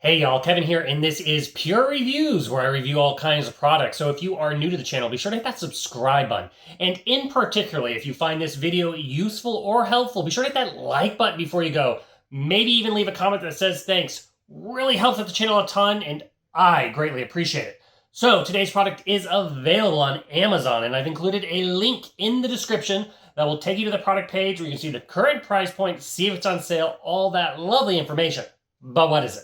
Hey y'all, Kevin here, and this is Pure Reviews, where I review all kinds of products. So if you are new to the channel, be sure to hit that subscribe button. And in particular, if you find this video useful or helpful, be sure to hit that like button before you go. Maybe even leave a comment that says thanks. Really helps out the channel a ton, and I greatly appreciate it. So today's product is available on Amazon, and I've included a link in the description that will take you to the product page where you can see the current price point, see if it's on sale, all that lovely information. But what is it?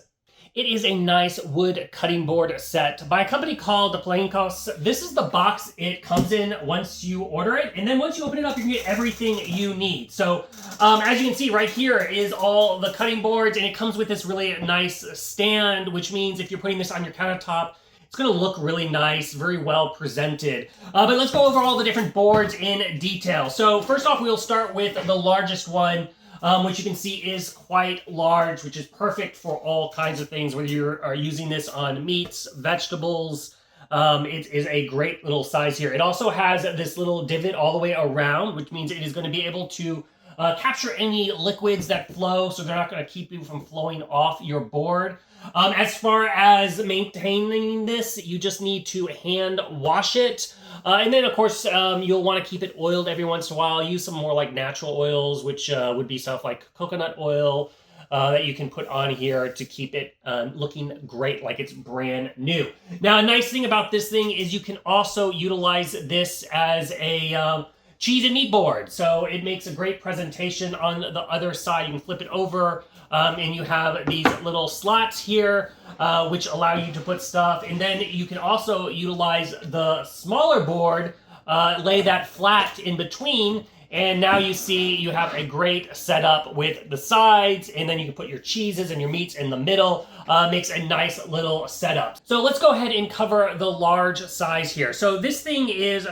It is a nice wood cutting board set by a company called Piklohas. This is the box it comes in once you order it, and then once you open it up, you can get everything you need. So as you can see right here is all the cutting boards, and it comes with this really nice stand, which means if you're putting this on your countertop, it's going to look really nice, very well presented. But let's go over all the different boards in detail. So first off, we'll start with the largest one, which you can see is quite large, which is perfect for all kinds of things, whether you are using this on meats, vegetables. It is a great little size here. It also has this little divot all the way around, which means it is going to be able to capture any liquids that flow, so they're not going to keep you from flowing off your board. As far as maintaining this, you just need to hand wash it. And then, of course, you'll want to keep it oiled every once in a while. Use some more like natural oils, which would be stuff like coconut oil that you can put on here to keep it looking great, like it's brand new. Now, a nice thing about this thing is you can also utilize this as a cheese and meat board. So it makes a great presentation on the other side. You can flip it over and you have these little slots here which allow you to put stuff. And then you can also utilize the smaller board, lay that flat in between, and now you see you have a great setup with the sides, and then you can put your cheeses and your meats in the middle. Makes a nice little setup. So let's go ahead and cover the large size here. So this thing is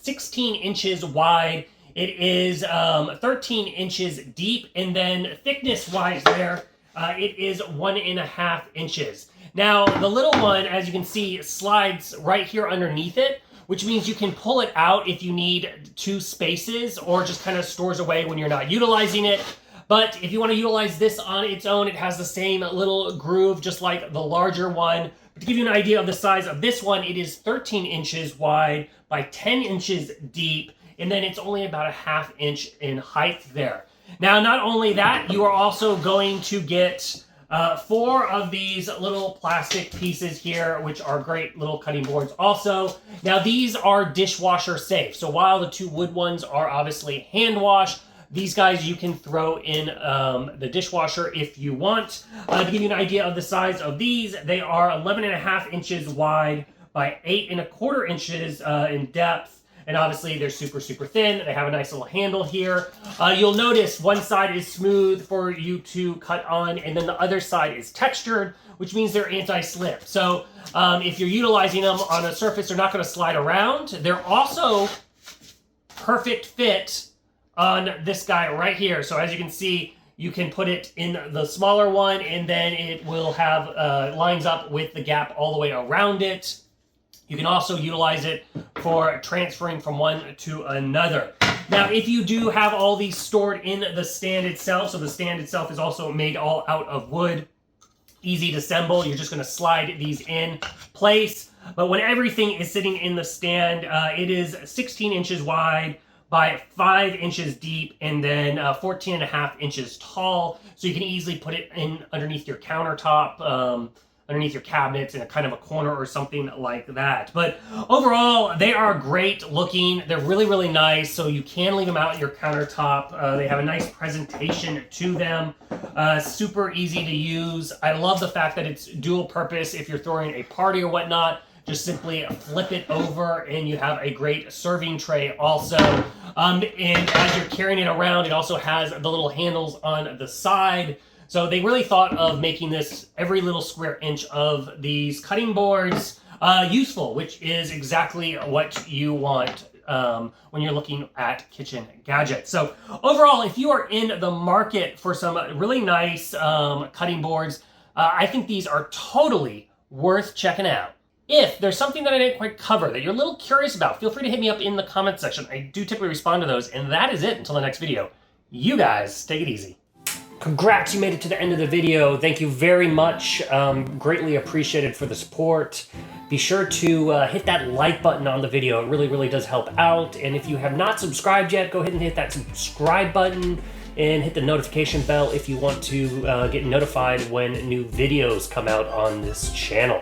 16 inches wide. It is 13 inches deep, and then thickness-wise there, it is 1.5 inches. Now, the little one, as you can see, slides right here underneath it, which means you can pull it out if you need two spaces, or just kind of stores away when you're not utilizing it. But if you want to utilize this on its own, it has the same little groove, just like the larger one. But to give you an idea of the size of this one, it is 13 inches wide by 10 inches deep, and then it's only about 1/2 inch in height there. Now, not only that, you are also going to get 4 of these little plastic pieces here, which are great little cutting boards also. Now, these are dishwasher safe. So while the 2 wood ones are obviously hand wash, these guys you can throw in the dishwasher if you want. To give you an idea of the size of these, they are 11.5 inches wide by 8.25 inches in depth. And obviously they're super, super thin. They have a nice little handle here. You'll notice one side is smooth for you to cut on, and then the other side is textured, which means they're anti-slip. So if you're utilizing them on a surface, they're not going to slide around. They're also perfect fit on this guy right here. So as you can see, you can put it in the smaller one, and then it will have lines up with the gap all the way around it. You can also utilize it for transferring from one to another. Now, if you do have all these stored in the stand itself, so the stand itself is also made all out of wood, easy to assemble. You're just going to slide these in place. But when everything is sitting in the stand, it is 16 inches wide by 5 inches deep, and then 14.5 inches tall. So you can easily put it in underneath your countertop, underneath your cabinets in a kind of a corner or something like that. But overall, they are great looking. They're really, really nice. So you can leave them out on your countertop. They have a nice presentation to them. Super easy to use. I love the fact that it's dual purpose. If you're throwing a party or whatnot, just simply flip it over and you have a great serving tray also. And as you're carrying it around, it also has the little handles on the side. So they really thought of making this every little square inch of these cutting boards useful, which is exactly what you want when you're looking at kitchen gadgets. So overall, if you are in the market for some really nice cutting boards, I think these are totally worth checking out. If there's something that I didn't quite cover that you're a little curious about, feel free to hit me up in the comment section. I do typically respond to those, and that is it until the next video. You guys, take it easy. Congrats, you made it to the end of the video. Thank you very much. Greatly appreciated for the support. Be sure to hit that like button on the video. It really, really does help out. And if you have not subscribed yet, go ahead and hit that subscribe button and hit the notification bell if you want to get notified when new videos come out on this channel.